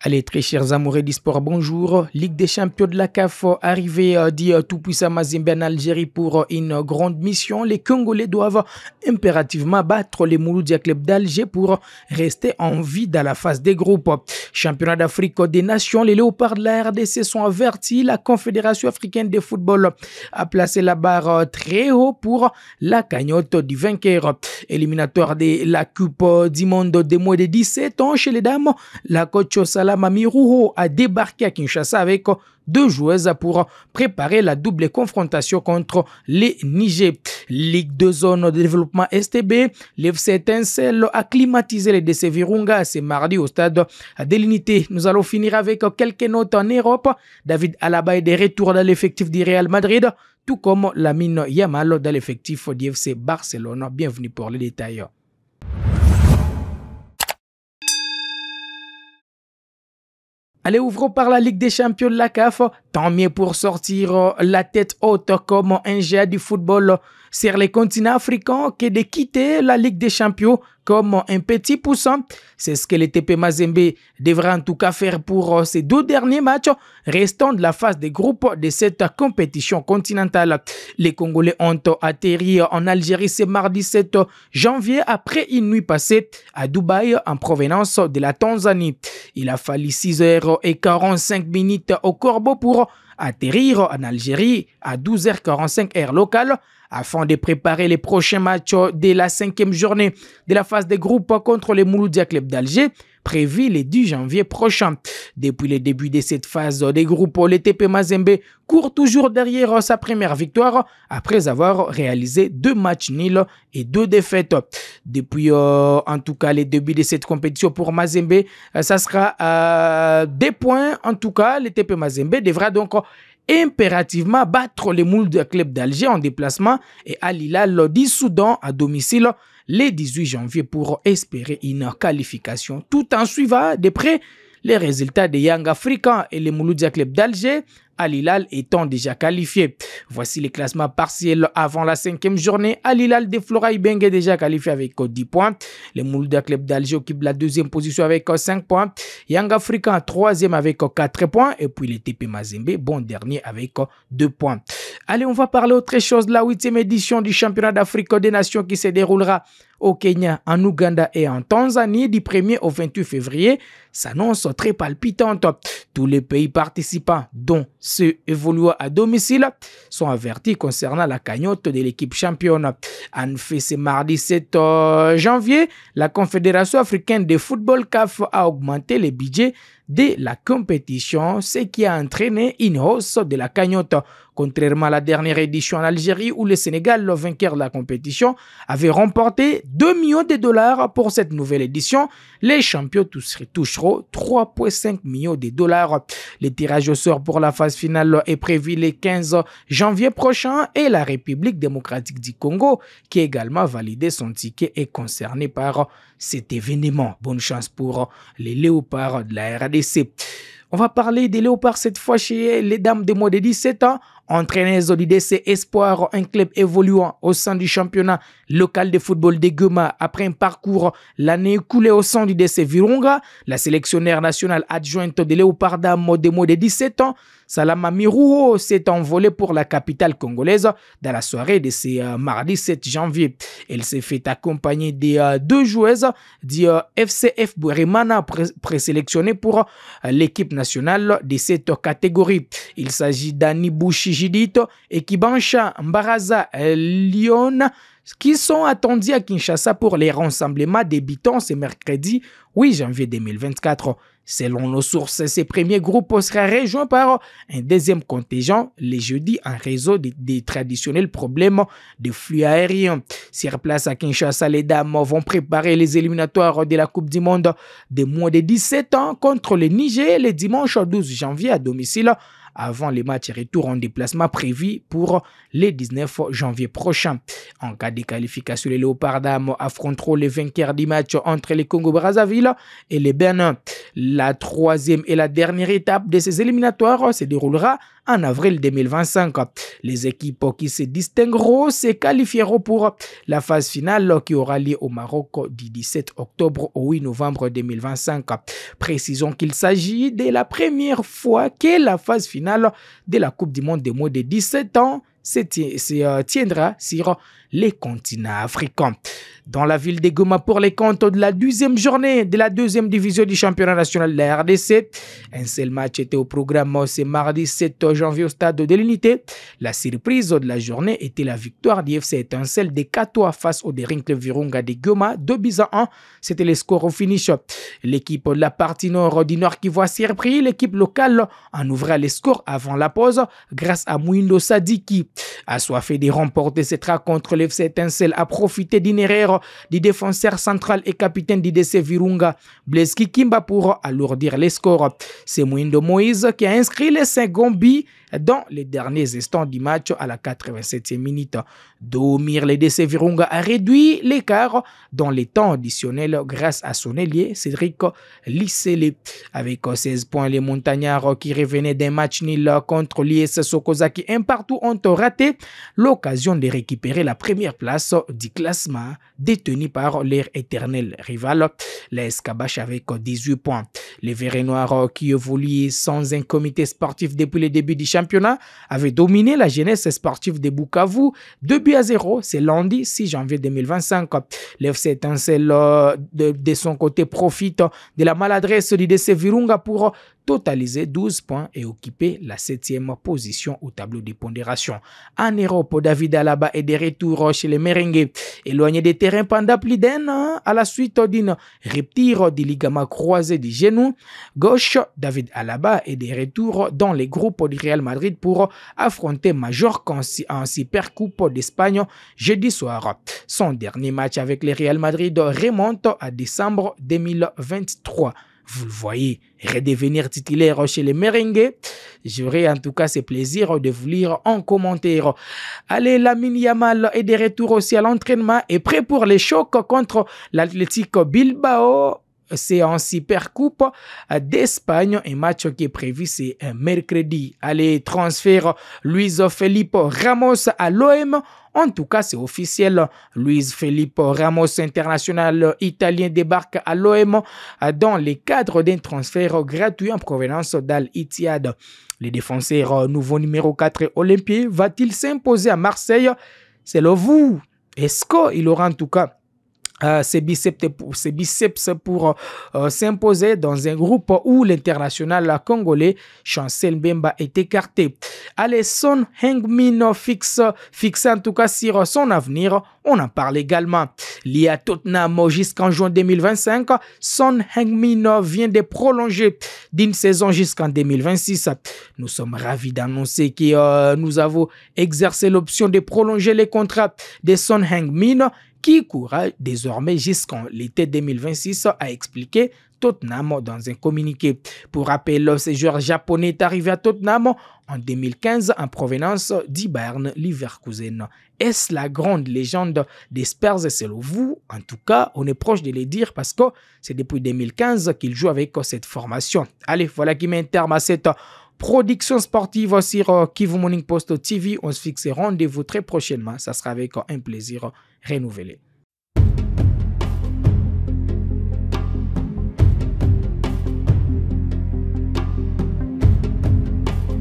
Allez, très chers amoureux du sport, bonjour. Ligue des champions de la CAF, arrivé dit tout-puissant Mazembe en Algérie pour une grande mission. Les Congolais doivent impérativement battre les Mouloudia Club d'Alger pour rester en vie dans la phase des groupes. Championnat d'Afrique des Nations, les Léopards de la RDC sont avertis. La Confédération africaine de football a placé la barre très haut pour la cagnotte du vainqueur. Éliminatoire de la Coupe du Monde des moins de 17 ans chez les dames, la coach Salama Miruho a débarqué à Kinshasa avec deux joueuses pour préparer la double confrontation contre les Niger. Ligue de zone de développement STB, l'FC Étincelle a climatisé les DC Virunga ce mardi au stade de l'Unité. Nous allons finir avec quelques notes en Europe. David Alaba est de retour dans l'effectif du Real Madrid, tout comme Lamine Yamal dans l'effectif du FC Barcelone. Bienvenue pour les détails. Allez, ouvrons par la Ligue des champions de la CAF. Tant mieux pour sortir la tête haute comme un géant du football sur les continents africains que de quitter la Ligue des champions comme un petit poussin. C'est ce que le TP Mazembe devra en tout cas faire pour ces deux derniers matchs restants de la phase des groupes de cette compétition continentale. Les Congolais ont atterri en Algérie ce mardi 7 janvier après une nuit passée à Dubaï en provenance de la Tanzanie. Il a fallu 6h45 au Corbeau pour atterrir en Algérie à 12h45 heure locale afin de préparer les prochains matchs de la 5e journée de la phase des groupes contre les Mouloudia Club d'Alger, prévu le 10 janvier prochain. Depuis le début de cette phase des groupes, le TP Mazembe court toujours derrière sa première victoire après avoir réalisé 2 matchs nuls et 2 défaites. Depuis en tout cas le début de cette compétition pour Mazembe, ça sera 2 points. En tout cas, le TP Mazembe devra donc impérativement battre les Mouloudia Club d'Alger en déplacement et Al Hilal du Soudan à domicile le 18 janvier pour espérer une qualification, tout en suivant de près les résultats des Young Africans et les Mouloudia Club d'Alger, Al Hilal étant déjà qualifié. Voici les classements partiels avant la 5e journée. Al Hilal de Flora Ibenge est déjà qualifié avec 10 points. Les Mouloudia Club d'Alger occupent la 2e position avec 5 points. Young African 3e avec 4 points. Et puis les TP Mazembe, bon dernier avec 2 points. Allez, on va parler autre chose. La 8e édition du championnat d'Afrique des Nations qui se déroulera au Kenya, en Ouganda et en Tanzanie du 1er au 28 février s'annonce très palpitante. Tous les pays participants, dont ceux évoluant à domicile, sont avertis concernant la cagnotte de l'équipe championne. En fait, ce mardi 7 janvier, la Confédération africaine de football CAF a augmenté les budgets de la compétition, ce qui a entraîné une hausse de la cagnotte. Contrairement à la dernière édition en Algérie où le Sénégal, le vainqueur de la compétition, avait remporté 2 millions de dollars pour cette nouvelle édition, les champions toucheront 3,5 millions de dollars. Le tirage au sort pour la phase finale est prévu le 15 janvier prochain et la République démocratique du Congo, qui a également validé son ticket, est concernée par cet événement. Bonne chance pour les Léopards de la RDC. On va parler des Léopards cette fois chez les dames de moins de 17 ans. Entraîneuse du DC Espoir, un club évoluant au sein du championnat local de football de Goma après un parcours l'année écoulée au sein du DC Virunga. La sélectionnaire nationale adjointe de Léopards dames de moins de 17 ans, Salama Miruho, s'est envolée pour la capitale congolaise dans la soirée de ce mardi 7 janvier. Elle s'est fait accompagner des 2 joueuses du FCF Bourimana présélectionnées pour l'équipe nationale de cette catégorie. Il s'agit d'Annie Bouchi-Jidit et Kibansha Mbaraza Lyon, qui sont attendus à Kinshasa pour les rassemblements débutant ce mercredi 8 janvier 2024. Selon nos sources, ces premiers groupes seraient rejoints par un deuxième contingent les jeudis en raison des traditionnels problèmes de flux aériens. Sur place à Kinshasa, les dames vont préparer les éliminatoires de la Coupe du Monde de moins de 17 ans contre le Niger le dimanche 12 janvier à domicile, avant les matchs retour en déplacement prévus pour le 19 janvier prochain. En cas de qualification, les Léopards dames affronteront les vainqueurs du match entre les Congo-Brazzaville Brésil et le Bénin. La troisième et la dernière étape de ces éliminatoires se déroulera en avril 2025. Les équipes qui se distingueront se qualifieront pour la phase finale qui aura lieu au Maroc du 17 octobre au 8 novembre 2025. Précisons qu'il s'agit de la première fois que la phase finale de la Coupe du Monde des moins de 17 ans se tiendra sur les continents africains. Dans la ville de Goma pour les comptes de la 12e journée de la 2e division du championnat national de la RDC. Un seul match était au programme ce mardi 7 janvier au stade de l'Unité. La surprise de la journée était la victoire du FC Étincelle de Katoa face au Derinkle Virunga de Goma, 2-1. C'était le score au finish. L'équipe de la partie nord du Nord Kivu a surpris l'équipe locale en ouvrant les scores avant la pause grâce à Mouindo Sadiki. Assoiffé de remporter cette rencontre, le FC Étincelle a profité d'une erreur du défenseur central et capitaine du DC Virunga, Blaise Kikimba, pour alourdir les scores. C'est Mouindo Moïse qui a inscrit les second but dans les derniers instants du match à la 87e minute. Domir, le DC Virunga a réduit l'écart dans les temps additionnels grâce à son ailier Cédric Lissele. Avec 16 points, les montagnards qui revenaient d'un match nul contre l'IS Sokozaki un partout ont raté l'occasion de récupérer la première place du classement détenu par leur éternel rival, l'AS Kabash, avec 18 points. Les Verts Noirs qui évoluent sans un comité sportif depuis le début du championnat avaient dominé la jeunesse sportive de Bukavu 2-0, c'est lundi 6 janvier 2025. L'FC Étincelle de son côté profite de la maladresse du DC Virunga pour totaliser 12 points et occuper la 7e position au tableau de pondération. En Europe, David Alaba est de retour chez les Merengues. Éloigné des terrains pendant plus d'un an à la suite d'une rupture du ligament croisé du genou gauche, David Alaba est de retour dans les groupes du Real Madrid pour affronter Majorque en Supercoupe d'Espagne jeudi soir. Son dernier match avec le Real Madrid remonte à décembre 2023. Vous le voyez, redevenir titulaire chez les Merengues. J'aurai en tout cas ce plaisir de vous lire en commentaire. Allez, Lamine Yamal est de retour aussi à l'entraînement et prêt pour les chocs contre l'Atlético Bilbao. C'est en Supercoupe d'Espagne. Un match qui est prévu, c'est un mercredi. Allez, transfert Luis Felipe Ramos à l'OM. En tout cas, c'est officiel. Luis Felipe Ramos, international italien, débarque à l'OM dans le cadre d'un transfert gratuit en provenance d'Al Ittihad. Le défenseur nouveau numéro 4 olympien va-t-il s'imposer à Marseille? C'est le vous. Est-ce qu'il aura en tout cas ses biceps pour s'imposer dans un groupe où l'international congolais Chancel Mbemba est écarté? Allez, Son Heung-min fixe en tout cas sur son avenir. On en parle également. Lié à Tottenham jusqu'en juin 2025, Son Heung-min vient de prolonger d'une saison jusqu'en 2026. Nous sommes ravis d'annoncer que nous avons exercé l'option de prolonger les contrats de Son Heung-min qui courra désormais jusqu'en l'été 2026, a expliqué Tottenham dans un communiqué. Pour rappel, ce joueur japonais est arrivé à Tottenham en 2015 en provenance du Bayern Leverkusen. Est-ce la grande légende des Spurs? C'est vous. En tout cas, on est proche de le dire parce que c'est depuis 2015 qu'il joue avec cette formation. Allez, voilà qui met un terme à cette production sportive sur Kivu Morning Post TV. On se fixe rendez-vous très prochainement. Ça sera avec un plaisir renouvelé.